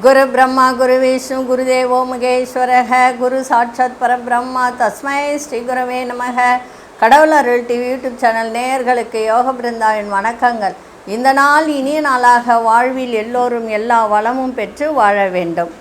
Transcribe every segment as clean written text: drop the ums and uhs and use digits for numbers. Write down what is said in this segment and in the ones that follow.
गुरु ब्रह्मा गुरु विष्णु गुरुदेवो महेश्वरः गुरु साक्षात् परब्रह्मा तस्मै ஸ்ரீ குருவே நமக. கடவுள் அருள் டிவி யூடியூப் சேனல் நேயர்களுக்கு யோக பிருந்தாவின் வணக்கங்கள். இந்த நாள் இனிய நாளாக வாழ்வில் எல்லோரும் எல்லா வளமும் பெற்று வாழ வேண்டும்.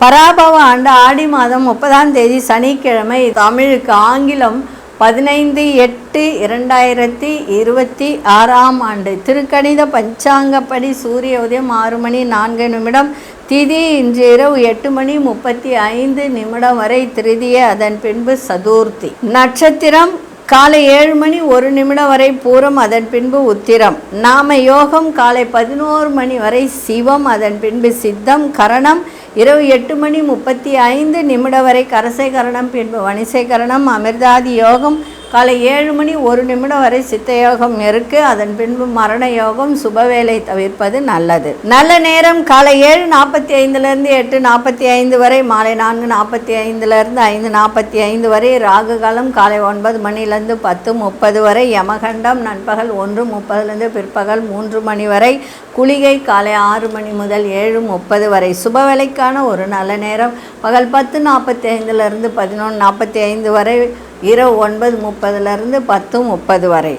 பராபவ ஆண்டு ஆடி மாதம் 30ஆம் தேதி சனிக்கிழமை. தமிழுக்கு ஆங்கிலம் 15/8/2026 திருக்கணித பஞ்சாங்கப்படி சூரிய உதயம் 6:04 திதி இன்று இரவு 8:35 வரை திருதிய, அதன் பின்பு சதுர்த்தி. நட்சத்திரம் காலை 7:01 வரை பூரம், அதன் பின்பு உத்திரம். நாம யோகம் காலை 11 வரை சிவம், அதன் பின்பு சித்தம். கரணம் இரவு 8:35 வரை கரசை கரணம், பின்பு வணிசை கரணம். அமிர்தாதி யோகம் காலை 7:01 வரை சித்த யோகம் இருக்கு, அதன் பின்பு மரண யோகம். சுபவேளை தவிர்ப்பது நல்லது. நல்ல நேரம் காலை 7:45 8:45 வரை, மாலை 4:45 5:45 வரை. ராகு காலம் காலை 9 10:30 வரை. யமகண்டம் நண்பகல் 1:30 பிற்பகல் 3 வரை. குளிகை காலை 6 முதல் 7:30 வரை. சுபவேளைக்கான ஒரு நல்ல நேரம் பகல் 10:45 11:45 வரை, இரவு 9:30 10:30 வரை.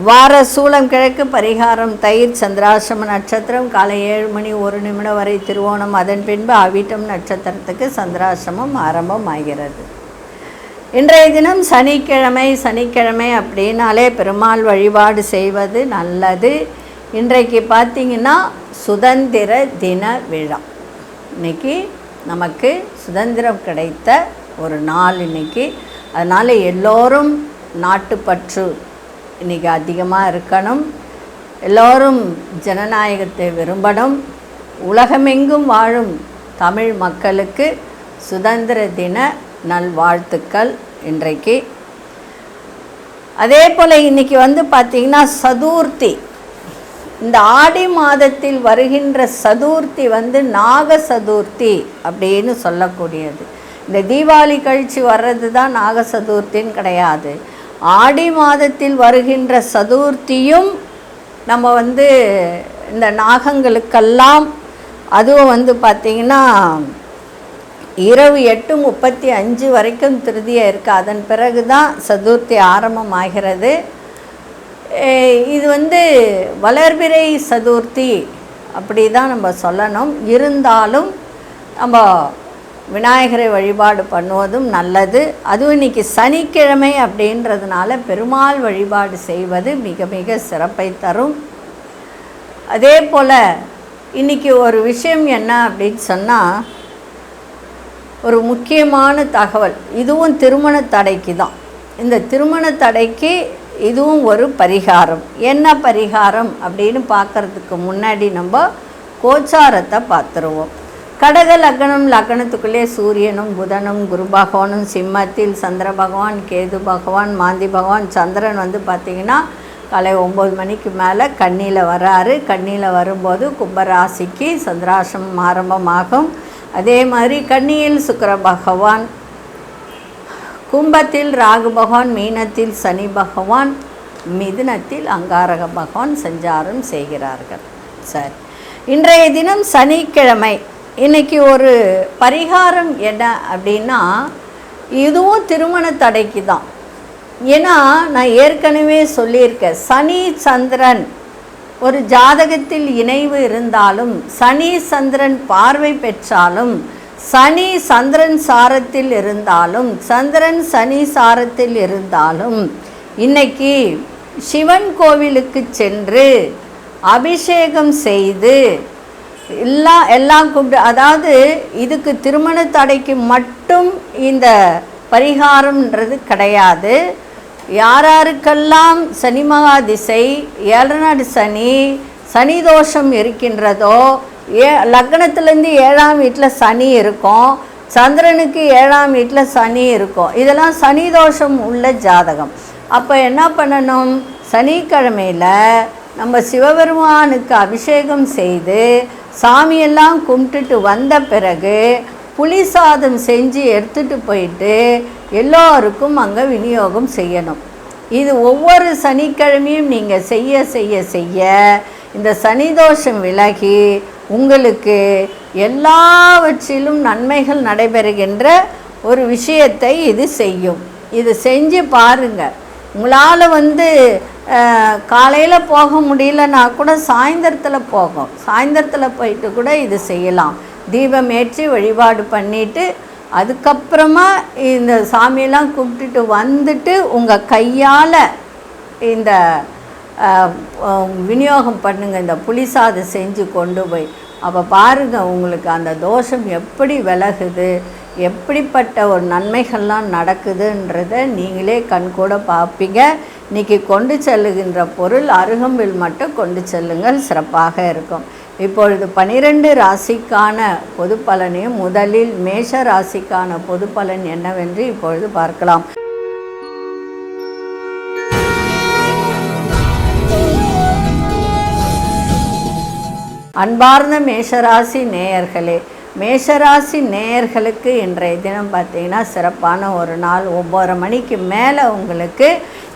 வார சூலம் கிழக்கு. பரிகாரம் தயிர். சந்திராசிரம நட்சத்திரம் காலை 7:01 வரை திருவோணம், அதன் பின்பு அவிட்டம் நட்சத்திரத்துக்கு சந்திராசிரமம் ஆரம்பமாகிறது. இன்றைய தினம் சனிக்கிழமை. சனிக்கிழமை அப்படின்னாலே பெருமாள் வழிபாடு செய்வது நல்லது. இன்றைக்கு பார்த்திங்கன்னா சுதந்திர தின விழா. இன்றைக்கி நமக்கு சுதந்திரம் கிடைத்த ஒரு நாள் இன்றைக்கி. அதனால் எல்லோரும் நாட்டுப்பற்று இன்றைக்கி அதிகமாக இருக்கணும். எல்லோரும் ஜனநாயகத்தை விரும்பணும். உலகமெங்கும் வாழும் தமிழ் மக்களுக்கு சுதந்திர தின நல்வாழ்த்துக்கள் இன்றைக்கு. அதே போல் இன்றைக்கி பார்த்திங்கன்னா சதுர்த்தி. இந்த ஆடி மாதத்தில் வருகின்ற சதுர்த்தி நாக சதுர்த்தி அப்படின்னு சொல்லக்கூடியது. இந்த தீபாவளி கழித்து வர்றது தான் நாக சதுர்த்தின்னு கிடையாது. ஆடி மாதத்தில் வருகின்ற சதுர்த்தியும் நம்ம இந்த நாகங்களுக்கெல்லாம் அதுவும் பார்த்திங்கன்னா இரவு 8:35 வரைக்கும் திருதியாக இருக்குது. அதன் பிறகு தான் சதுர்த்தி ஆரம்பமாகிறது. இது வளர்பிறை சதுர்த்தி அப்படி தான் நம்ம சொல்லணும். இருந்தாலும் நம்ம விநாயகரை வழிபாடு பண்ணுவதும் நல்லது. அதுவும் இன்றைக்கி சனிக்கிழமை அப்படின்றதுனால பெருமாள் வழிபாடு செய்வது மிக மிக சிறப்பை தரும். அதே போல் இன்றைக்கி ஒரு விஷயம் என்ன அப்படின்னு சொன்னால், ஒரு முக்கியமான தகவல். இதுவும் திருமண தடைக்கு தான். இந்த திருமண தடைக்கு இதுவும் ஒரு பரிகாரம். என்ன பரிகாரம் அப்படின்னு பார்க்குறதுக்கு முன்னாடி நம்ம கோச்சாரத்தை பார்த்துருவோம். கடக லக்னம். லக்னத்துக்குள்ளே சூரியனும் புதனும் குரு பகவானும், சிம்மத்தில் சந்திர பகவான், கேது பகவான், மாந்தி பகவான். சந்திரன் பார்த்திங்கன்னா காலை 9 மணிக்கு மேலே கன்னியில் வராரு. கன்னியில் வரும்போது கும்பராசிக்கு சந்திராசிரமம் ஆரம்பமாகும். அதே மாதிரி கன்னியில் சுக்கிர பகவான், கும்பத்தில் ராகு பகவான், மீனத்தில் சனி பகவான், மிதுனத்தில் அங்காரக பகவான் சஞ்சாரம் செய்கிறார்கள். சரி, இன்றைய தினம் சனிக்கிழமை. இன்றைக்கி ஒரு பரிகாரம் என்ன அப்படின்னா, இதுவும் திருமண தடைக்கு தான். ஏன்னா நான் ஏற்கனவே சொல்லியிருக்கேன், சனி சந்திரன் ஒரு ஜாதகத்தில் இணைவு இருந்தாலும், சனி சந்திரன் பார்வை பெற்றாலும், சனி சந்திரன் சாரத்தில் இருந்தாலும், சந்திரன் சனி சாரத்தில் இருந்தாலும், இன்னைக்கு சிவன் கோவிலுக்கு சென்று அபிஷேகம் செய்து எல்லாம் கூப்பிட்டு, அதாவது இதுக்கு திருமண தடைக்கு மட்டும் இந்த பரிகாரம்ன்றது கிடையாது. யாராருக்கெல்லாம் சனி மகா திசை, 7 நாடு சனி, சனி தோஷம் இருக்கின்றதோ, லக்னத்துலேருந்து 7ஆம் வீட்டில் சனி இருக்கும், சந்திரனுக்கு 7ஆம் வீட்டில் சனி இருக்கும். இதெல்லாம் சனி தோஷம் உள்ள ஜாதகம். அப்போ என்ன பண்ணணும், சனிக்கிழமையில் நம்ம சிவபெருமானுக்கு அபிஷேகம் செய்து சாமியெல்லாம் கும்பிட்டுட்டு வந்த பிறகு புளி சாதம் செஞ்சு எடுத்துகிட்டு போயிட்டு எல்லோருக்கும் அங்கே விநியோகம் செய்யணும். இது ஒவ்வொரு சனிக்கிழமையும் நீங்கள் செய்ய செய்ய செய்ய இந்த சனி தோஷம் விலகி உங்களுக்கு எல்லாவற்றிலும் நன்மைகள் நடைபெறுகின்ற ஒரு விஷயத்தை இது செய்யும். இது செஞ்சு பாருங்கள். உங்களால் காலையில் போக முடியலன்னா கூட சாயந்தரத்தில் போயிட்டு கூட இது செய்யலாம். தீபம் ஏற்றி வழிபாடு பண்ணிவிட்டு அதுக்கப்புறமா இந்த சாமியெல்லாம் கும்பிட்டுட்டு வந்துட்டு உங்கள் கையால் இந்த விநியோகம் பண்ணுங்கள். இந்த புளிசாதம் செஞ்சு கொண்டு போய் அப்போ பாருங்கள் உங்களுக்கு அந்த தோஷம் எப்படி விலகுது, எப்படிப்பட்ட ஒரு நன்மைகள்லாம் நடக்குதுன்றதை நீங்களே கண்கூட பார்ப்பீங்க. இன்றைக்கி கொண்டு செல்லுகின்ற பொருள் அருகம்பில் மட்டும் கொண்டு செல்லுங்கள், சிறப்பாக இருக்கும். இப்பொழுது 12 ராசிக்கான பொது பலனையும் முதலில் மேஷ ராசிக்கான பொது பலன் என்னவென்று இப்பொழுது பார்க்கலாம். அன்பார்ந்த மேஷராசி நேயர்களே, மேஷராசி நேயர்களுக்கு இன்றைய தினம் பார்த்திங்கன்னா சிறப்பான ஒரு நாள். 9:30 மணிக்கு மேலே உங்களுக்கு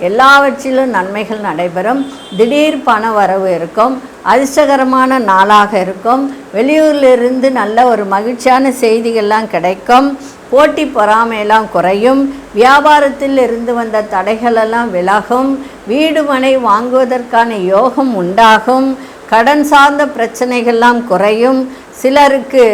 எல்லாவற்றிலும் நன்மைகள் நடைபெறும். திடீர் பண வரவு இருக்கும். அதிர்ஷ்டகரமான நாளாக இருக்கும். வெளியூரிலிருந்து நல்ல ஒரு மகிழ்ச்சியான செய்திகள்லாம் கிடைக்கும். போட்டி பொறாமையெல்லாம் குறையும். வியாபாரத்தில் இருந்து வந்த தடைகளெல்லாம் விலகும். வீடு மனை வாங்குவதற்கான யோகம் உண்டாகும். கடன் சார்ந்த பிரச்சனைகள்லாம் குறையும். சிலருக்கு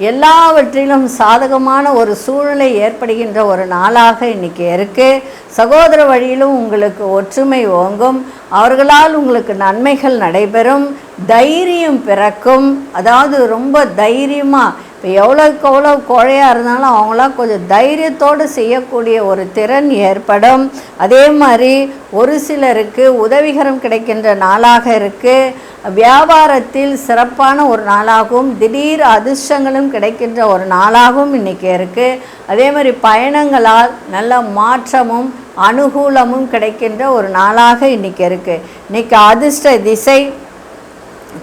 எல்லாவற்றிலும் சாதகமான ஒரு சூழ்நிலை ஏற்படுகின்ற ஒரு நாளாக இன்றைக்கி இருக்குது. சகோதர வழியிலும் உங்களுக்கு ஒற்றுமை ஓங்கும். அவர்களால் உங்களுக்கு நன்மைகள் நடைபெறும். தைரியம் பிறக்கும். அதாவது ரொம்ப தைரியமாக, இப்போ எவ்வளோக்கு எவ்வளோ கோழையாக இருந்தாலும் அவங்களாம் கொஞ்சம் தைரியத்தோடு செய்யக்கூடிய ஒரு திறன் ஏற்படும். அதே மாதிரி ஒரு சிலருக்கு உதவிகரம் கிடைக்கின்ற நாளாக இருக்குது. வியாபாரத்தில் சிறப்பான ஒரு நாளாகவும் திடீர் அதிர்ஷ்டங்களும் கிடைக்கின்ற ஒரு நாளாகவும் இன்றைக்கி இருக்குது. அதே மாதிரி பயணங்களால் நல்ல மாற்றமும் அனுகூலமும் கிடைக்கின்ற ஒரு நாளாக இன்றைக்கி இருக்குது. இன்றைக்கி அதிர்ஷ்ட திசை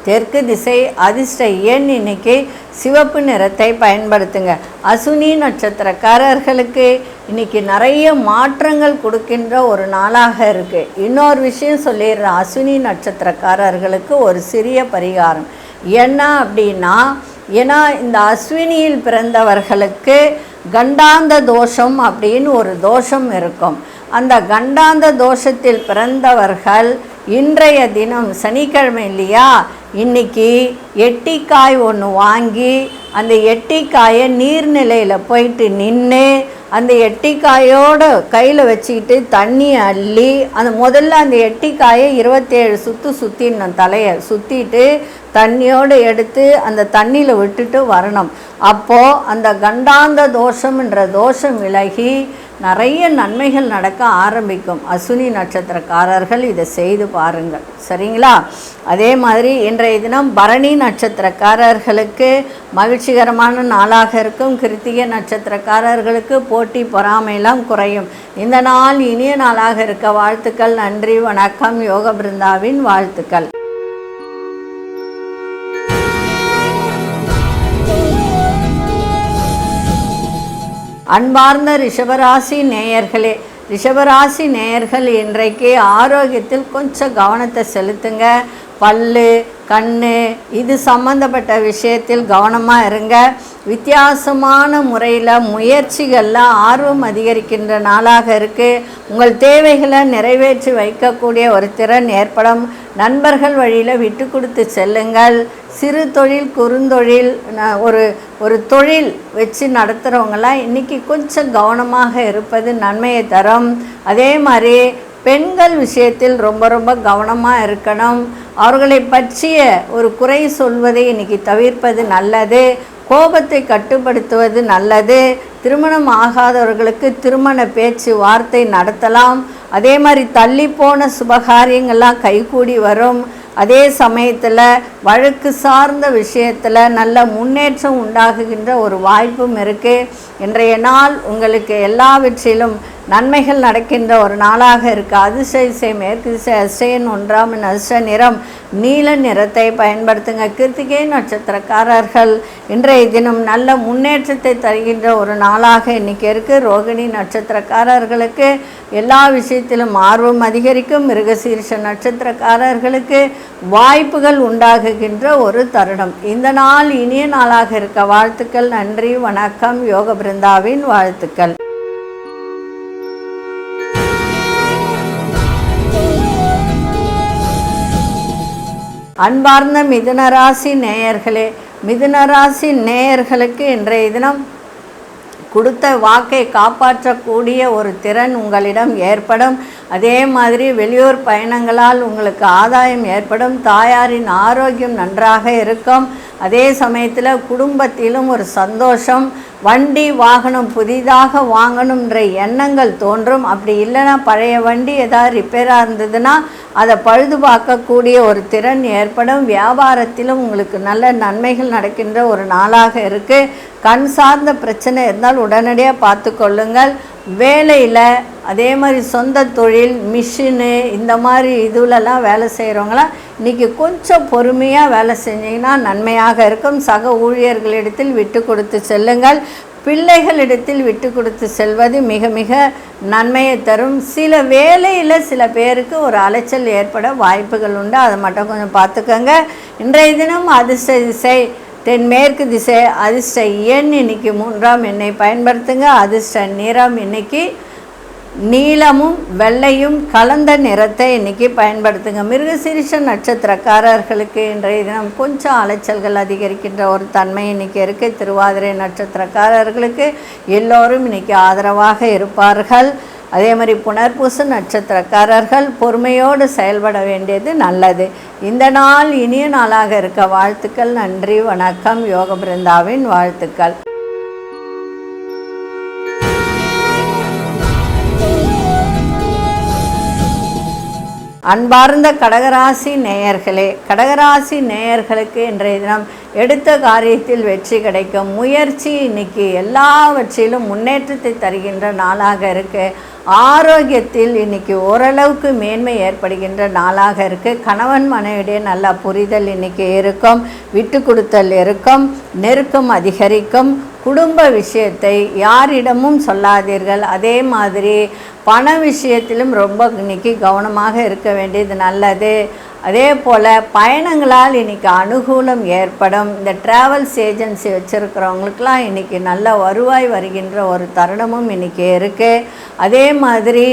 தெற்கு திசை. அதிர்ஷ்ட எண் இன்னைக்கு சிவப்பு நிறத்தை பயன்படுத்துங்க. அசுனி நட்சத்திரக்காரர்களுக்கு இன்னைக்கு நிறைய மாற்றங்கள் கொடுக்கின்ற ஒரு நாளாக இருக்குது. இன்னொரு விஷயம் சொல்லிடுறேன். அசுனி நட்சத்திரக்காரர்களுக்கு ஒரு சிறிய பரிகாரம் என்ன அப்படின்னா, ஏன்னா இந்த அஸ்வினியில் பிறந்தவர்களுக்கு கண்டாந்த தோஷம் அப்படின்னு ஒரு தோஷம் இருக்கும். அந்த கண்டாந்த தோஷத்தில் பிறந்தவர்கள் இன்றைய தினம் சனிக்கிழமை இல்லையா, இன்றைக்கி எட்டிக்காய் ஒன்று வாங்கி அந்த எட்டிக்காயை நீர்நிலையில் போயிட்டு நின்று அந்த எட்டிக்காயோடு கையில் வச்சுக்கிட்டு தண்ணி அள்ளி முதல்ல அந்த எட்டிக்காயை 27 சுற்றிடணும். தலையை சுற்றிட்டு தண்ணியோடு எடுத்து அந்த தண்ணியில் விட்டுட்டு வரணும். அப்போது அந்த கண்டாந்த தோஷம்ன்ற தோஷம் விலகி நிறைய நன்மைகள் நடக்க ஆரம்பிக்கும். அசுனி நட்சத்திரக்காரர்கள் இதை செய்து பாருங்கள், சரிங்களா? அதே மாதிரி இன்றைய தினம் பரணி நட்சத்திரக்காரர்களுக்கு மகிழ்ச்சிகரமான நாளாக இருக்கும். கிருத்திகை நட்சத்திரக்காரர்களுக்கு போட்டி பொறாமையெல்லாம் குறையும். இந்த நாள் இனிய நாளாக இருக்க வாழ்த்துக்கள். நன்றி, வணக்கம். யோக பிருந்தாவின் வாழ்த்துக்கள். அன்பார்ந்த ரிஷபராசி நேயர்களே, ரிஷபராசி நேயர்கள் இன்றைக்கு ஆரோக்கியத்தில் கொஞ்சம் கவனத்தை செலுத்துங்க. பல்லு, கண் இது சம்மந்தப்பட்ட விஷயத்தில் கவனமாக இருங்க. வித்தியாசமான முறையில் முயற்சிகளில் ஆர்வம் அதிகரிக்கின்ற நாளாக இருக்குது. உங்கள் தேவைகளை நிறைவேற்றி வைக்கக்கூடிய ஒரு திறன் ஏற்படும். நண்பர்கள் வழியில் விட்டு கொடுத்து செல்லுங்கள். சிறு தொழில், குறுந்தொழில், ஒரு தொழில் வச்சு நடத்துகிறவங்களாம் இன்றைக்கி கொஞ்சம் கவனமாக இருப்பது நன்மையை தரும். அதே மாதிரி பெண்கள் விஷயத்தில் ரொம்ப ரொம்ப கவனமாக இருக்கணும். அவர்களை பற்றிய ஒரு குறை சொல்வதை இன்றைக்கி தவிர்ப்பது நல்லது. கோபத்தை கட்டுப்படுத்துவது நல்லது. திருமணம் ஆகாதவர்களுக்கு திருமண பேச்சு வார்த்தை நடத்தலாம். அதே மாதிரி தள்ளிப்போன சுபகாரியங்கள்லாம் கைகூடி வரும். அதே சமயத்தில் வழக்கு சார்ந்த விஷயத்தில் நல்ல முன்னேற்றம் உண்டாகுகின்ற ஒரு வாய்ப்பும் இருக்குது. இன்றைய நாள் உங்களுக்கு எல்லாவற்றிலும் நன்மைகள் நடக்கின்ற ஒரு நாளாக இருக்குது. அதிர்ஷ்ட திசை மேற்கு திசை, அதிர்ஷ்ட 1 அதிர்ஷ்ட நிறம் நீல நிறத்தை பயன்படுத்துங்க. கிருத்திகை நட்சத்திரக்காரர்கள் இன்றைய தினம் நல்ல முன்னேற்றத்தை தருகின்ற ஒரு நாளாக இன்றைக்கி இருக்குது. ரோகிணி நட்சத்திரக்காரர்களுக்கு எல்லா விஷயத்திலும் ஆர்வம் அதிகரிக்கும். மிருகசீரிஷ நட்சத்திரக்காரர்களுக்கு வாய்ப்புகள் உண்டாகுகின்ற ஒரு தருணம். இந்த நாள் இனிய நாளாக இருக்க வாழ்த்துக்கள். நன்றி, வணக்கம். யோக பிருந்தாவின் வாழ்த்துக்கள். அன்பார்ந்த மிதுனராசி நேயர்களே, மிதுனராசி நேயர்களுக்கு இன்றைய தினம் கொடுத்த வாக்கை காப்பாற்றக்கூடிய ஒரு திறன் உங்களிடம் ஏற்படும். அதே மாதிரி வெளியூர் பயணங்களால் உங்களுக்கு ஆதாயம் ஏற்படும். தாயாரின் ஆரோக்கியம் நன்றாக இருக்கும். அதே சமயத்தில் குடும்பத்திலும் ஒரு சந்தோஷம். வண்டி வாகனம் புதிதாக வாங்கணுன்ற எண்ணங்கள் தோன்றும். அப்படி இல்லைன்னா பழைய வண்டி ஏதாவது ரிப்பேராக இருந்ததுன்னா அதை பழுது பார்க்கக்கூடிய ஒரு திறன் ஏற்படும். வியாபாரத்திலும் உங்களுக்கு நல்ல நன்மைகள் நடக்கின்ற ஒரு நாளாக இருக்குது. கண் சார்ந்த பிரச்சனை இருந்தால் உடனடியாக பார்த்து கொள்ளுங்கள். வேலையில் அதே மாதிரி சொந்த தொழில், மிஷினு, இந்த மாதிரி இதுலலாம் வேலை செய்கிறவங்களாம் இன்றைக்கி கொஞ்சம் பொறுமையாக வேலை செஞ்சிங்கன்னா நன்மையாக இருக்கும். சக ஊழியர்களிடத்தில் விட்டு கொடுத்து செல்லுங்கள். பிள்ளைகளிடத்தில் விட்டு கொடுத்து செல்வது மிக மிக நன்மையை தரும். சில வேலையில் சில பேருக்கு ஒரு அலைச்சல் ஏற்பட வாய்ப்புகள் உண்டு. அதை மட்டும் கொஞ்சம் பார்த்துக்கோங்க. இன்றைய தினம் அதிர்ஷ்ட திசை தென்மேற்கு திசை, அதிர்ஷ்ட எண் இன்னைக்கு 3ஆம் எண்ணை பயன்படுத்துங்க. அதிர்ஷ்ட நிறம் இன்னைக்கு நீலமும் வெள்ளையும் கலந்த நிறத்தை இன்னைக்கு பயன்படுத்துங்க. மிருகசீரிஷ நட்சத்திரக்காரர்களுக்கு இன்றைய தினம் கொஞ்சம் அலைச்சல்கள் அதிகரிக்கின்ற ஒரு தன்மை இன்னைக்கு இருக்குது. திருவாதிரை நட்சத்திரக்காரர்களுக்கு எல்லோரும் இன்னைக்கு ஆதரவாக இருப்பார்கள். அதே மாதிரி புனர்பூச நட்சத்திரக்காரர்கள் பொறுமையோடு செயல்பட வேண்டியது நல்லது. இந்த நாள் இனிய நாளாக இருக்க வாழ்த்துக்கள். நன்றி, வணக்கம். யோக பிருந்தாவின் வாழ்த்துக்கள். அன்பார்ந்த கடகராசி நேயர்களே, கடகராசி நேயர்களுக்கு இன்றைய தினம் எடுத்த காரியத்தில் வெற்றி கிடைக்கும். முயற்சி இன்னைக்கு எல்லாவற்றிலும் முன்னேற்றத்தை தருகின்ற நாளாக இருக்குது. ஆரோக்கியத்தில் இன்னைக்கு ஓரளவுக்கு மேன்மை ஏற்படுகின்ற நாளாக இருக்குது. கணவன் மனைவிடையே நல்ல புரிதல் இன்னைக்கு இருக்கும். விட்டு கொடுத்தல் இருக்கும். நெருக்கம் அதிகரிக்கும். குடும்ப விஷயத்தை யாரிடமும் சொல்லாதீர்கள். அதே மாதிரி பண விஷயத்திலும் ரொம்ப இன்னைக்கு கவனமாக இருக்க வேண்டியது நல்லது. அதே போல் பயணங்களால் இன்றைக்கி அனுகூலம் ஏற்படும். இந்த ட்ராவல்ஸ் ஏஜென்சி வச்சுருக்கிறவங்களுக்கெல்லாம் இன்றைக்கி நல்ல வருவாய் வருகின்ற ஒரு தருணமும் இன்றைக்கி இருக்குது. அதே மாதிரி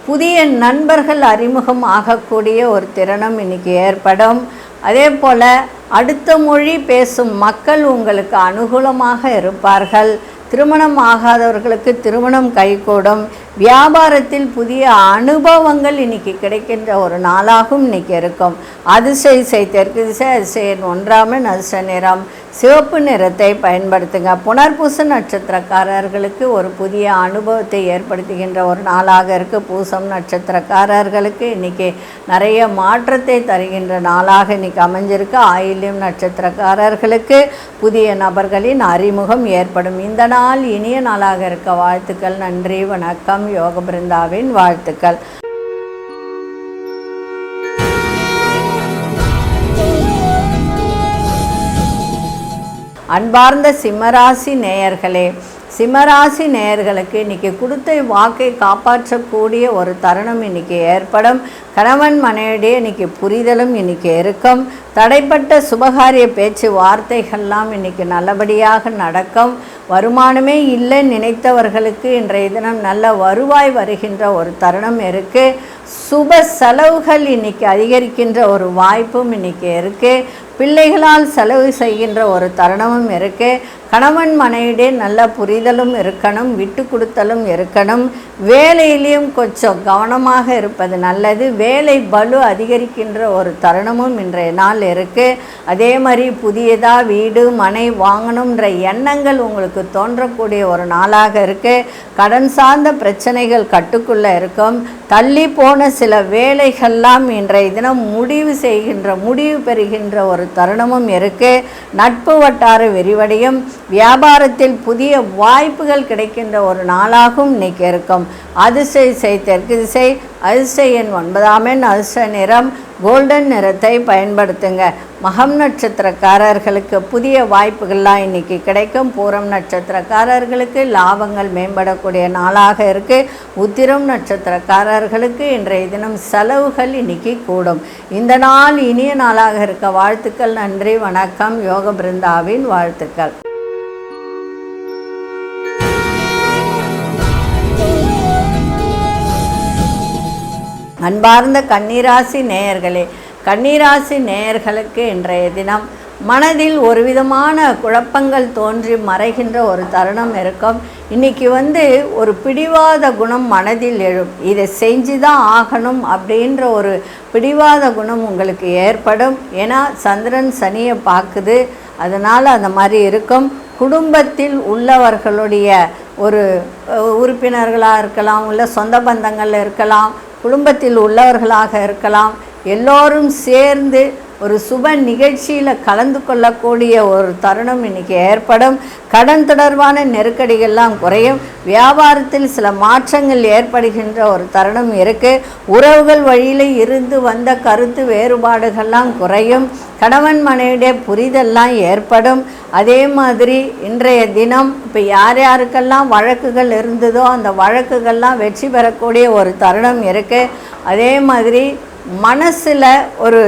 புதிய நண்பர்கள் அறிமுகம் ஆகக்கூடிய ஒரு திறனும் இன்றைக்கி ஏற்படும். அதே போல் அடுத்த மொழி பேசும் மக்கள் உங்களுக்கு அனுகூலமாக இருப்பார்கள். திருமணம் ஆகாதவர்களுக்கு திருமணம் கைகூடும். வியாபாரத்தில் புதிய அனுபவங்கள் இன்னைக்கு கிடைக்கின்ற ஒரு நாளாகவும் இன்னைக்கு இருக்கும். அதிர்ஷ்ட திசை தெற்கு திசை, அதிர்ஷ்ட 1 அதிர்ஷ்ட நிறம் சிவப்பு நிறத்தை பயன்படுத்துங்க. புனர்பூச நட்சத்திரக்காரர்களுக்கு ஒரு புதிய அனுபவத்தை ஏற்படுத்துகின்ற ஒரு நாளாக இருக்குது. பூசம் நட்சத்திரக்காரர்களுக்கு இன்றைக்கி நிறைய மாற்றத்தை தருகின்ற நாளாக இன்றைக்கி அமைஞ்சிருக்கு. ஆயில்யம் நட்சத்திரக்காரர்களுக்கு புதிய நபர்களின் அறிமுகம் ஏற்படும். இந்த நாள் இனிய நாளாக இருக்க வாழ்த்துக்கள். நன்றி, வணக்கம். யோக பிருந்தாவின் வாழ்த்துக்கள். அன்பார்ந்த சிம்மராசி நேயர்களே, சிம்மராசி நேயர்களுக்கு இன்றைக்கி கொடுத்த வாக்கை காப்பாற்றக்கூடிய ஒரு தருணம் இன்றைக்கி ஏற்படும். கணவன் மனைவிடையே இன்றைக்கி புரிதலும் இன்றைக்கி இருக்கும். தடைப்பட்ட சுபகாரிய பேச்சு வார்த்தைகள்லாம் இன்றைக்கி நல்லபடியாக நடக்கும். வருமானமே இல்லை நினைத்தவர்களுக்கு இன்றைய தினம் நல்ல வருவாய் வருகின்ற ஒரு தருணம் இருக்குது. சுப செலவுகள் இன்றைக்கி அதிகரிக்கின்ற ஒரு வாய்ப்பும் இன்றைக்கி இருக்குது. பிள்ளைகளால் செலவு செய்கின்ற ஒரு தருணமும் இருக்குது. கணவன் மனைவிடையே நல்ல புரிதலும் இருக்கணும். விட்டு கொடுத்தலும் இருக்கணும். வேலையிலையும் கொஞ்சம் கவனமாக இருப்பது நல்லது. வேலை பளு அதிகரிக்கின்ற ஒரு தருணமும் இன்றைய நாள் இருக்குது. அதே மாதிரி புதியதாக வீடு மனை வாங்கணுன்ற எண்ணங்கள் உங்களுக்கு தோன்றக்கூடிய ஒரு நாளாக இருக்குது. கடன் சார்ந்த பிரச்சனைகள் கட்டுக்குள்ளே இருக்கும். தள்ளி போன சில வேலைகள்லாம் இன்றைய தினம் முடிவு பெறுகின்ற ஒரு தருணமும் இருக்குது. நட்பு வட்டார விரிவடையும். வியாபாரத்தில் புதிய வாய்ப்புகள் கிடைக்கின்ற ஒரு நாளாகவும் இன்னைக்கு இருக்கும். அதிர்ஷ்ட திசை தெற்கு திசை, அதிர்ஷ்ட எண் 9ஆம் எண், அதிர்ஷ்ட நிறம் கோல்டன் நிறத்தை பயன்படுத்துங்க. மகம் நட்சத்திரக்காரர்களுக்கு புதிய வாய்ப்புகள்லாம் இன்னைக்கு கிடைக்கும். பூரம் நட்சத்திரக்காரர்களுக்கு லாபங்கள் மேம்படக்கூடிய நாளாக இருக்குது. உத்திரம் நட்சத்திரக்காரர்களுக்கு இன்றைய தினம் செலவுகள் இன்னைக்கு கூடும். இந்த நாள் இனிய நாளாக இருக்க வாழ்த்துக்கள். நன்றி, வணக்கம். யோக பிருந்தாவின் வாழ்த்துக்கள். அன்பார்ந்த கன்னிராசி நேயர்களே, கன்னிராசி நேயர்களுக்கு இன்றைய தினம் மனதில் ஒரு விதமான குழப்பங்கள் தோன்றி மறைகின்ற ஒரு தருணம் இருக்கும். இன்றைக்கி ஒரு பிடிவாத குணம் மனதில் எழும். இதை செஞ்சு தான் ஆகணும் அப்படின்ற ஒரு பிடிவாத குணம் உங்களுக்கு ஏற்படும். ஏன்னா சந்திரன் சனியை பார்க்குது, அதனால் அந்த மாதிரி இருக்கும். குடும்பத்தில் உள்ளவர்களுடைய ஒரு உறுப்பினர்களாக இருக்கலாம், இல்லை சொந்த பந்தங்கள் இருக்கலாம், குடும்பத்தில் உள்ளவர்களாக இருக்கலாம், எல்லோரும் சேர்ந்து ஒரு சுப நிகழ்ச்சியில் கலந்து கொள்ளக்கூடிய ஒரு தருணம் இன்றைக்கி ஏற்படும். கடன் தொடர்பான நெருக்கடிகள்லாம் குறையும். வியாபாரத்தில் சில மாற்றங்கள் ஏற்படுகின்ற ஒரு தருணம் இருக்குது. உறவுகள் வழியில் இருந்து வந்த கருத்து வேறுபாடுகள்லாம் குறையும். கணவன் மனைவிடைய புரிதல்லாம் ஏற்படும். அதே மாதிரி இன்றைய தினம் இப்போ யார் யாருக்கெல்லாம் வழக்குகள் இருந்ததோ அந்த வழக்குகள்லாம் வெற்றி பெறக்கூடிய ஒரு தருணம் இருக்குது. அதே மாதிரி மனசில் ஒரு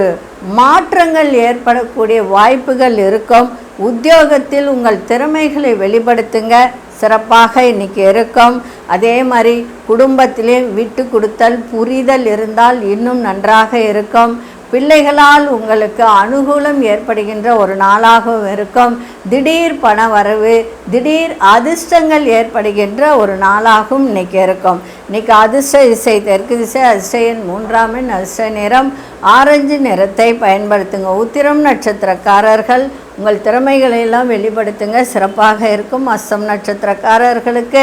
மாற்றங்கள் ஏற்படக்கூடிய வாய்ப்புகள் இருக்கும். உத்தியோகத்தில் உங்கள் திறமைகளை வெளிப்படுத்துங்க, சிறப்பாக இன்றைக்கி இருக்கும். அதே மாதிரி குடும்பத்திலே விட்டு கொடுத்தல் புரிதல் இருந்தால் இன்னும் நன்றாக இருக்கும். பிள்ளைகளால் உங்களுக்கு அனுகூலம் ஏற்படுகின்ற ஒரு நாளாகவும் இருக்கும். திடீர் பண வரவு, திடீர் அதிர்ஷ்டங்கள் ஏற்படுகின்ற ஒரு நாளாகவும் இன்றைக்கி இருக்கும். இன்றைக்கி அதிர்ஷ்ட திசை தெற்கு திசை, அதிர்ஷ்ட எண் 3ஆம் எண், அதிர்ஷ்ட நிறம் ஆரஞ்சு நிறத்தை பயன்படுத்துங்க. உத்திரம் நட்சத்திரக்காரர்கள் உங்கள் திறமைகளை எல்லாம் வெளிப்படுத்துங்க, சிறப்பாக இருக்கும். அஸ்தம் நட்சத்திரக்காரர்களுக்கு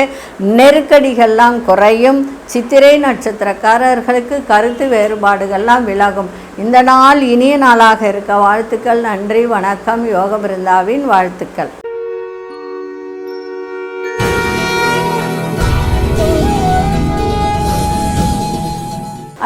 நெருக்கடிகள்லாம் குறையும். சித்திரை நட்சத்திரக்காரர்களுக்கு கருத்து வேறுபாடுகள்லாம் விலகும். இந்த நாள் இனிய நாளாக இருக்க வாழ்த்துக்கள். நன்றி, வணக்கம். யோக பிருந்தாவின் வாழ்த்துக்கள்.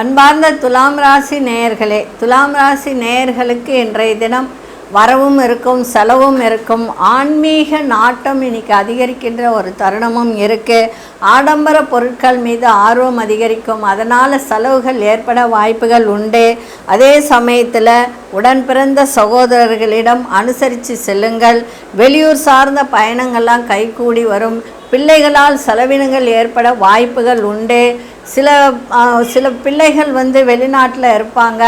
அன்பார்ந்த துலாம் ராசி நேயர்களே, துலாம் ராசி நேயர்களுக்கு இன்றைய தினம் வரவும் இருக்கும், செலவும் இருக்கும். ஆன்மீக நாட்டம் இன்னைக்கு அதிகரிக்கின்ற ஒரு தருணமும் இருக்குது. ஆடம்பர பொருட்கள் மீது ஆர்வம் அதிகரிக்கும். அதனால் செலவுகள் ஏற்பட வாய்ப்புகள் உண்டு. அதே சமயத்தில் உடன் பிறந்த சகோதரர்களிடம் அனுசரித்து செல்லுங்கள். வெளியூர் சார்ந்த பயணங்கள்லாம் கைகூடி வரும். பிள்ளைகளால் செலவினங்கள் ஏற்பட வாய்ப்புகள் உண்டு. சில பிள்ளைகள் வெளிநாட்டில் இருப்பாங்க,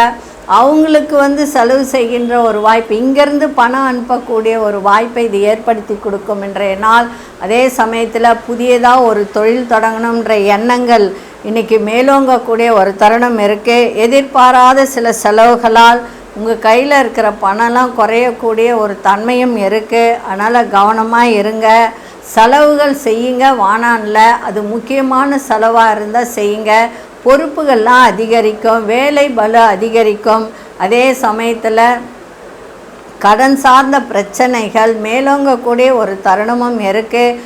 அவங்களுக்கு செலவு செய்கின்ற ஒரு வாய்ப்பு, இங்கேருந்து பணம் அனுப்பக்கூடிய ஒரு வாய்ப்பை இது ஏற்படுத்தி கொடுக்கும் இன்றைய நாள். அதே சமயத்தில் புதியதாக ஒரு தொழில் தொடங்கணுன்ற எண்ணங்கள் இன்றைக்கி மேலோங்கக்கூடிய ஒரு தருணம் இருக்குது. எதிர்பாராத சில செலவுகளால் உங்கள் கையில் இருக்கிற பணம்லாம் குறையக்கூடிய ஒரு தன்மையும் இருக்குது. அதனால் கவனமாக இருங்க. செலவுகள் செய்யுங்க, வானான்ல அது முக்கியமான செலவாக இருந்தால் செய்யுங்க. பொறுப்புகள்லாம் அதிகரிக்கும், வேலை பளு அதிகரிக்கும். அதே சமயத்தில் கடன் சார்ந்த பிரச்சனைகள் மேலோங்கக்கூடிய ஒரு தருணமும் இருக்குது.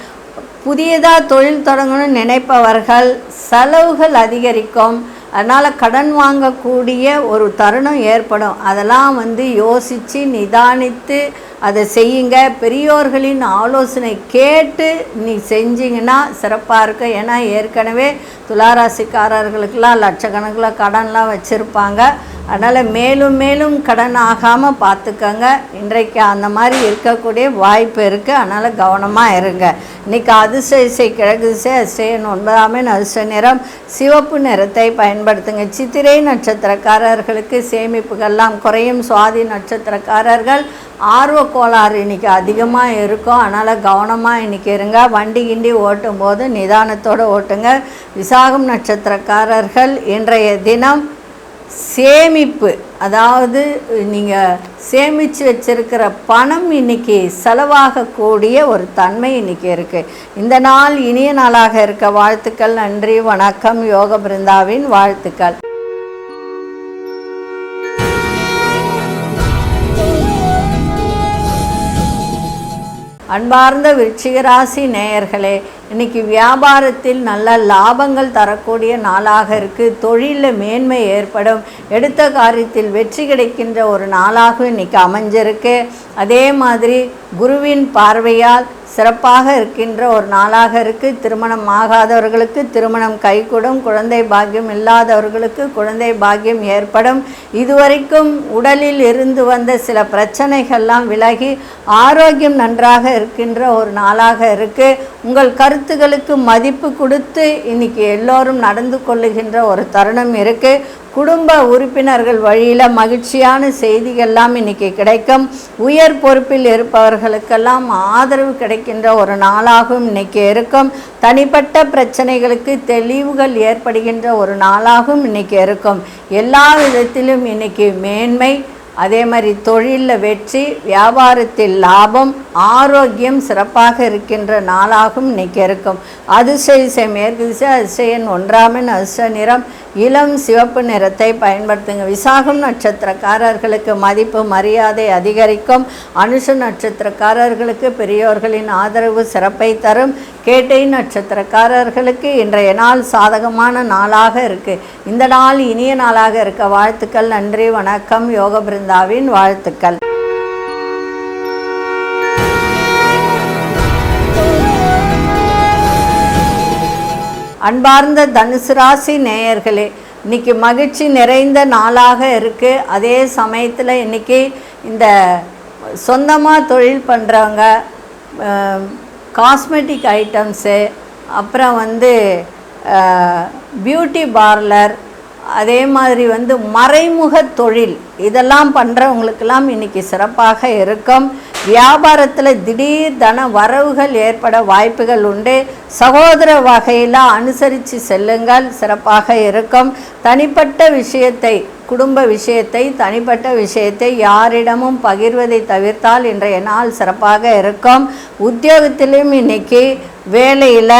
புதியதாக தொழில் தொடங்கணும்னு நினைப்பவர்கள் செலவுகள் அதிகரிக்கும். அதனால் கடன் வாங்கக்கூடிய ஒரு தருணம் ஏற்படும். அதெல்லாம் யோசித்து நிதானித்து அதை செய்யுங்க. பெரியோர்களின் ஆலோசனை கேட்டு நீ செஞ்சிங்கன்னா சிறப்பாக இருக்கும். ஏன்னா ஏற்கனவே துளாராசிக்காரர்களுக்கெல்லாம் லட்சக்கணக்கில் கடன்லாம் வச்சுருப்பாங்க. அதனால் மேலும் மேலும் கடன் ஆகாமல் பார்த்துக்கங்க. இன்றைக்கு அந்த மாதிரி இருக்கக்கூடிய வாய்ப்பு இருக்குது. அதனால் கவனமாக இருங்க. இன்றைக்கி அதிர்ஷ்ட திசை கிழக்கு திசை, அதிர்ஷ்ட எண் 9ஆம் எண், அதிர்ஷ்ட நிறம் சிவப்பு நிறத்தை பயன்படுத்துங்க. சித்திரை நட்சத்திரக்காரர்களுக்கு சேமிப்புகள்லாம் குறையும். சுவாதி நட்சத்திரக்காரர்கள் ஆர்வ கோளாறு இன்றைக்கி அதிகமாக இருக்கும். அதனால் கவனமாக இன்றைக்கி இருங்க. வண்டி கிண்டி ஓட்டும் போது நிதானத்தோடு ஓட்டுங்க. விசாகம் நட்சத்திரக்காரர்கள் இன்றைய தினம் சேமிப்பு, அதாவது நீங்கள் சேமித்து வச்சிருக்கிற பணம் இன்றைக்கி செலவாகக்கூடிய ஒரு தன்மை இன்றைக்கி இருக்குது. இந்த நாள் இனிய நாளாக இருக்க வாழ்த்துக்கள். நன்றி, வணக்கம். யோக பிருந்தாவின் வாழ்த்துக்கள். அன்பார்ந்த விருச்சிக ராசி நேயர்களே, இன்றைக்கி வியாபாரத்தில் நல்ல லாபங்கள் தரக்கூடிய நாளாக இருக்குது. தொழிலில் மேன்மை ஏற்படும். எடுத்த காரியத்தில் வெற்றி கிடைக்கின்ற ஒரு நாளாக இன்றைக்கி அமைஞ்சிருக்கு. அதே மாதிரி குருவின் பார்வையால் சிறப்பாக இருக்கின்ற ஒரு நாளாக இருக்குது. திருமணம் ஆகாதவர்களுக்கு திருமணம் கைகூடும். குழந்தை பாக்கியம் இல்லாதவர்களுக்கு குழந்தை பாக்கியம் ஏற்படும். இதுவரைக்கும் உடலில் இருந்து வந்த சில பிரச்சனைகள்லாம் விலகி ஆரோக்கியம் நன்றாக இருக்கின்ற ஒரு நாளாக இருக்குது. உங்கள் கருத்துக்களுக்கு மதிப்பு கொடுத்து இன்றைக்கி எல்லோரும் நடந்து கொள்ளுகின்ற ஒரு தருணம் இருக்குது. குடும்ப உறுப்பினர்கள் வழியில் மகிழ்ச்சியான செய்திகள்லாம் இன்றைக்கி கிடைக்கும். உயர் பொறுப்பில் இருப்பவர்களுக்கெல்லாம் ஆதரவு கிடைக்கின்ற ஒரு நாளாகவும் இன்றைக்கி இருக்கும். தனிப்பட்ட பிரச்சனைகளுக்கு தெளிவுகள் ஏற்படுகின்ற ஒரு நாளாகவும் இன்றைக்கி இருக்கும். எல்லா விதத்திலும் இன்றைக்கி மேன்மை, அதே மாதிரி தொழிலில் வெற்றி, வியாபாரத்தில் லாபம், ஆரோக்கியம் சிறப்பாக இருக்கின்ற நாளாகவும் இன்றைக்கி இருக்கும். அதிர்ஷ்ட மேற்கு திசை, அதிர்ஷ்டன் 1 அதிர்ஷ்ட நிறம் இளம் சிவப்பு நிறத்தை பயன்படுத்துங்க. விசாகம் நட்சத்திரக்காரர்களுக்கு மதிப்பு மரியாதை அதிகரிக்கும். அனுஷ நட்சத்திரக்காரர்களுக்கு பெரியோர்களின் ஆதரவு சிறப்பை தரும். கேட்டை நட்சத்திரக்காரர்களுக்கு இன்றைய நாள் சாதகமான நாளாக இருக்குது. இந்த நாள் இனிய நாளாக இருக்க வாழ்த்துக்கள். நன்றி, வணக்கம். யோக பிருந்தாவின் வாழ்த்துக்கள். அன்பார்ந்த தனுசு ராசி நேயர்களே, இன்றைக்கி மகிழ்ச்சி நிறைந்த நாளாக இருக்குது. அதே சமயத்தில் இன்றைக்கி இந்த சொந்தமாக தொழில் பண்ணுறவங்க, காஸ்மெட்டிக் ஐட்டம்ஸு, அப்புறம் பியூட்டி பார்லர், அதே மாதிரி மறைமுக தொழில் இதெல்லாம் பண்ணுறவங்களுக்கெல்லாம் இன்றைக்கி சிறப்பாக இருக்கும். வியாபாரத்தில் திடீர் தன வரவுகள் ஏற்பட வாய்ப்புகள் உண்டு. சகோதர வகையில் அனுசரித்து செல்லுங்கள், சிறப்பாக இருக்கும். தனிப்பட்ட விஷயத்தை, குடும்ப விஷயத்தை, தனிப்பட்ட விஷயத்தை யாரிடமும் பகிர்வதை தவிர்த்தால் இன்றைய நாள் சிறப்பாக இருக்கும். உத்தியோகத்திலும் இன்றைக்கி வேலையில்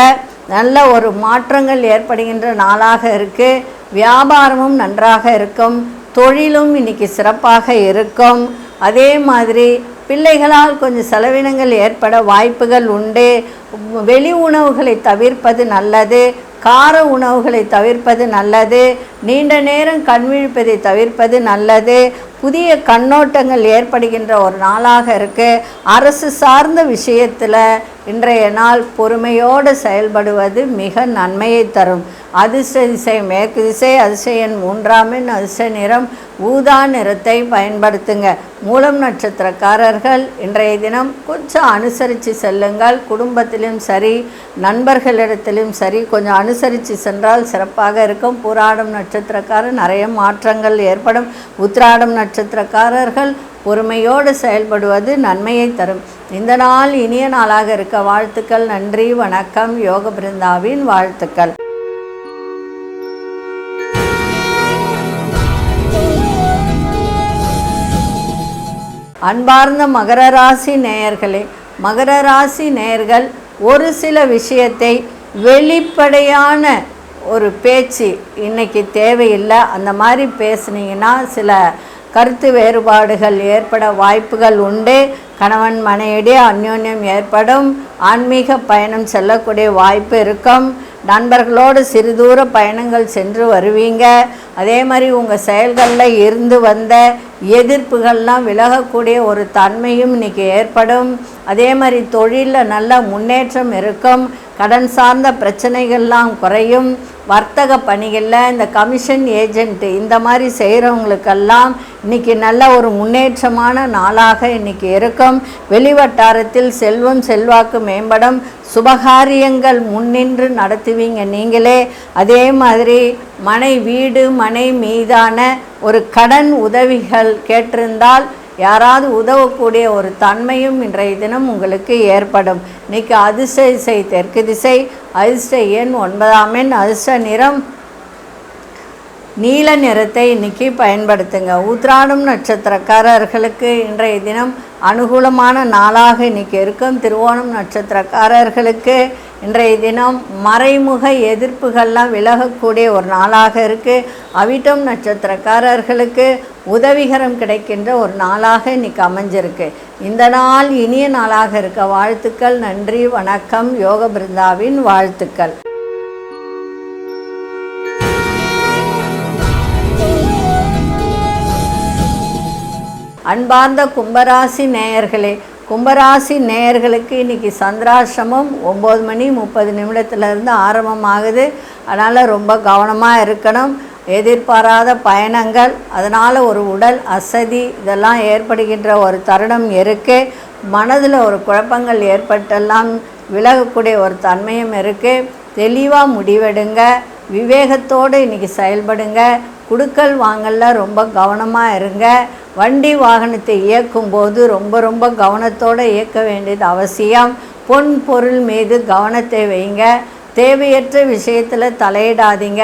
நல்ல ஒரு மாற்றங்கள் ஏற்படுகின்ற நாளாக இருக்குது. வியாபாரமும் நன்றாக இருக்கும். தொழிலும் இன்றைக்கி சிறப்பாக இருக்கும். அதே மாதிரி பிள்ளைகளால் கொஞ்சம் செலவினங்கள் ஏற்பட வாய்ப்புகள் உண்டு. வெளி உணவுகளை தவிர்ப்பது நல்லது. கார உணவுகளை தவிர்ப்பது நல்லது. நீண்ட நேரம் கண்விழிப்பதை தவிர்ப்பது நல்லது. புதிய கண்ணோட்டங்கள் ஏற்படுகின்ற ஒரு நாளாக இருக்குது. அரசு சார்ந்த விஷயத்தில் இன்றைய நாள் பொறுமையோடு செயல்படுவது மிக நன்மையை தரும். அதிர்ஷ்ட திசை மேற்கு திசை, அதிர்ஷ்ட எண் 3 அதிர்ஷ்ட நிறம் ஊதா நிறத்தை பயன்படுத்துங்க. மூலம் நட்சத்திரக்காரர்கள் இன்றைய தினம் கொஞ்சம் அனுசரித்து செல்லுங்கள். குடும்பத்திலும் சரி, நண்பர்களிடத்திலும் சரி கொஞ்சம் அனுசரித்து சென்றால் சிறப்பாக இருக்கும். பூராடம் நட்சத்திரக்காரர் நிறைய மாற்றங்கள் ஏற்படும். உத்திராடம் நட்சத்திரக்காரர்கள் பொறுமையோடு செயல்படுவது நன்மையை தரும். இந்த நாள் இனிய நாளாக இருக்க வாழ்த்துக்கள். நன்றி, வணக்கம். யோக பிருந்தாவின் வாழ்த்துக்கள். அன்பார்ந்த மகர ராசி நேயர்களே, மகர ராசி நேயர்கள் ஒரு சில விஷயத்தை வெளிப்படையான ஒரு பேச்சு இன்னைக்கு தேவையில்லை. அந்த மாதிரி பேசுனீங்கன்னா சில கருத்து வேறுபாடுகள் ஏற்பட வாய்ப்புகள் உண்டு. கணவன் மனைவிடையே அந்யோன்யம் ஏற்படும். ஆன்மீக பயணம் செல்லக்கூடிய வாய்ப்பு இருக்கும். நண்பர்களோடு சிறு தூர பயணங்கள் சென்று வருவீங்க. அதே மாதிரி உங்கள் செயல்களில் இருந்து வந்த எதிர்ப்புகள்லாம் விலகக்கூடிய ஒரு தன்மையும் இன்றைக்கி ஏற்படும். அதே மாதிரி தொழிலில் நல்ல முன்னேற்றம் இருக்கும். கடன் சார்ந்த பிரச்சனைகள்லாம் குறையும். வர்த்தக பணிகளில் இந்த கமிஷன் ஏஜென்ட்டு இந்த மாதிரி செய்கிறவங்களுக்கெல்லாம் இன்றைக்கி நல்ல ஒரு முன்னேற்றமான நாளாக இன்றைக்கி இருக்கும். வெளிவட்டாரத்தில் செல்வம் செல்வாக்கு மேம்படும். சுபகாரியங்கள் முன்னின்று நடத்துவீங்க நீங்களே. அதே மாதிரி மனை வீடு மனை மீதான ஒரு கடன் உதவிகள் கேட்டிருந்தால் யாராவது உதவக்கூடிய ஒரு தன்மையும் இன்றைய தினம் உங்களுக்கு ஏற்படும். இன்றைக்கி அதிர்ஷ்ட திசை தெற்கு திசை, அதிர்ஷ்ட எண் 9 அதிர்ஷ்ட நிறம் நீல நிறத்தை இன்றைக்கி பயன்படுத்துங்க. உத்திராடம் நட்சத்திரக்காரர்களுக்கு இன்றைய தினம் அனுகூலமான நாளாக இன்றைக்கி இருக்கும். திருவோணம் நட்சத்திரக்காரர்களுக்கு இன்றைய தினம் மறைமுக எதிர்ப்புகள்லாம் விலகக்கூடிய ஒரு நாளாக இருக்குது. அவிட்டம் நட்சத்திரக்காரர்களுக்கு உதவிகரம் கிடைக்கின்ற ஒரு நாளாக இன்றைக்கி அமைஞ்சிருக்கு. இந்த நாள் இனிய நாளாக இருக்க வாழ்த்துக்கள். நன்றி, வணக்கம். யோக பிருந்தாவின் வாழ்த்துக்கள். அன்பார்ந்த கும்பராசி நேயர்களே, கும்பராசி நேயர்களுக்கு இன்றைக்கி சந்திராசிரமம் 9 மணி 30 நிமிடத்துலேருந்து ஆரம்பமாகுது. அதனால் ரொம்ப கவனமாக இருக்கணும். எதிர்பாராத பயணங்கள், அதனால் ஒரு உடல் அசதி இதெல்லாம் ஏற்படுகின்ற ஒரு தருணம் இருக்குது. மனதில் ஒரு குழப்பங்கள் ஏற்பட்டெல்லாம் விலகக்கூடிய ஒரு தன்மையும் இருக்குது. தெளிவாக முடிவெடுங்க, விவேகத்தோடு இன்றைக்கி செயல்படுங்க. குடுக்கல் வாங்கல ரொம்ப கவனமாக இருங்க. வண்டி வாகனத்தை இயக்கும்போது ரொம்ப கவனத்தோடு இயக்க வேண்டியது அவசியம். பொன் பொருள் மீது கவனத்தை வைங்க. தேவையற்ற விஷயத்தில் தலையிடாதீங்க.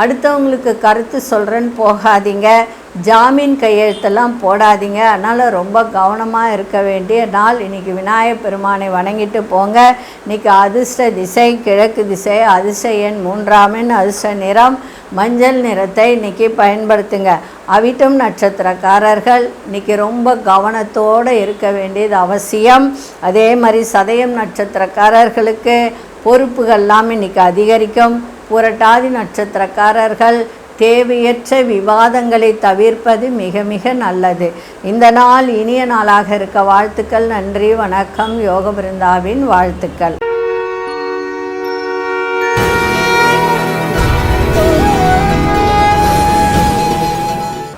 அடுத்தவங்களுக்கு கருத்து சொல்கிறேன்னு போகாதீங்க. ஜாமீன் கையெழுத்தெல்லாம் போடாதீங்க. அதனால் ரொம்ப கவனமாக இருக்க வேண்டிய நாள். இன்றைக்கி விநாயகப் பெருமானை வணங்கிட்டு போங்க. இன்றைக்கி அதிர்ஷ்ட திசை கிழக்கு திசை, அதிர்ஷ்ட எண் 3ஆம் எண், அதிர்ஷ்ட நிறம் மஞ்சள் நிறத்தை இன்றைக்கி பயன்படுத்துங்க. அவிட்டம் நட்சத்திரக்காரர்கள் இன்றைக்கி ரொம்ப கவனத்தோடு இருக்க வேண்டியது அவசியம். அதே மாதிரி சதயம் நட்சத்திரக்காரர்களுக்கு பொறுப்புகள்லாம் இன்றைக்கி அதிகரிக்கும். புரட்டாதி நட்சத்திரக்காரர்கள் தேவையற்ற விவாதங்களை தவிர்ப்பது மிக நல்லது. இந்த நாள் இனிய நாளாக இருக்க வாழ்த்துக்கள். நன்றி, வணக்கம். யோக பிருந்தாவின் வாழ்த்துக்கள்.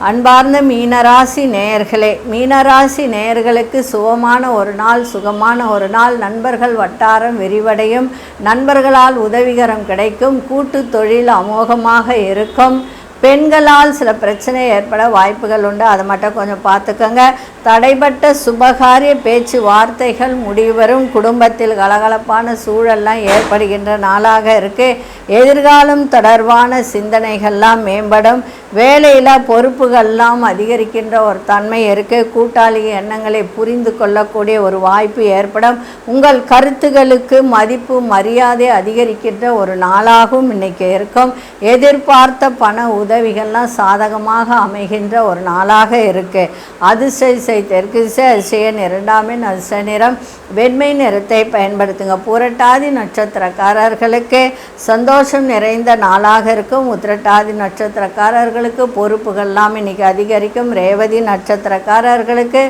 அன்பார்ந்த மீனராசி நேயர்களே, மீனராசி நேயர்களுக்கு சுகமான ஒரு நாள், சுகமான ஒரு நாள். நண்பர்கள் வட்டாரம் விரிவடையும். நண்பர்களால் உதவிகரம் கிடைக்கும். கூட்டு தொழில் அமோகமாக இருக்கும். பெண்களால் சில பிரச்சனை ஏற்பட வாய்ப்புகள் உண்டு. அதை மட்டும் கொஞ்சம் பார்த்துக்கோங்க. தடைப்பட்ட சுபகாரிய பேச்சு வார்த்தைகள் முடிவரும். குடும்பத்தில் கலகலப்பான சூழல்லாம் ஏற்படுகின்ற நாளாக இருக்குது. எதிர்காலம் தொடர்பான சிந்தனைகள்லாம் மேம்படும். வேலையில் பொறுப்புகள்லாம் அதிகரிக்கின்ற ஒரு தன்மை இருக்குது. கூட்டாளி எண்ணங்களை புரிந்து கொள்ளக்கூடிய ஒரு வாய்ப்பு ஏற்படும். உங்கள் கருத்துகளுக்கு மதிப்பு மரியாதை அதிகரிக்கின்ற ஒரு நாளாகவும் இன்றைக்கி இருக்கும். எதிர்பார்த்த பண உதவிகள்லாம் சாதகமாக அமைகின்ற ஒரு நாளாக இருக்குது. அதிர்ஷ்ட திசை தெற்கு திசை, அதிர்ஷ்ட எண் 2ஆம் எண், அதிர்ஷ்ட நிறம் வெண்மை நிறத்தை பயன்படுத்துங்க. புரட்டாதி நட்சத்திரக்காரர்களுக்கு சந்தோஷம் நிறைந்த நாளாக இருக்கும். உத்திரட்டாதி நட்சத்திரக்காரர்களுக்கு பொறுப்புகள்லாம் இன்றைக்கி அதிகரிக்கும். ரேவதி நட்சத்திரக்காரர்களுக்கு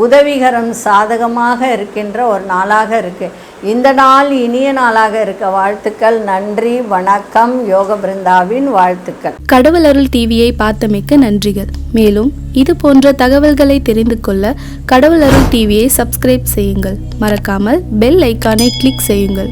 உதவிகரம் சாதகமாக இருக்கின்ற ஒரு நாளாக இருக்குது. இந்த நாள் இனிய நாளாக இருக்க வாழ்த்துக்கள். நன்றி, வணக்கம். யோக பிருந்தாவின் வாழ்த்துக்கள். கடவுள் அருள் டிவியை பார்த்தமைக்க நன்றிகள். மேலும் இது போன்ற தகவல்களை தெரிந்து கொள்ள கடவுள் அருள் டிவியை சப்ஸ்கிரைப் செய்யுங்கள். மறக்காமல் பெல் ஐக்கானை கிளிக் செய்யுங்கள்.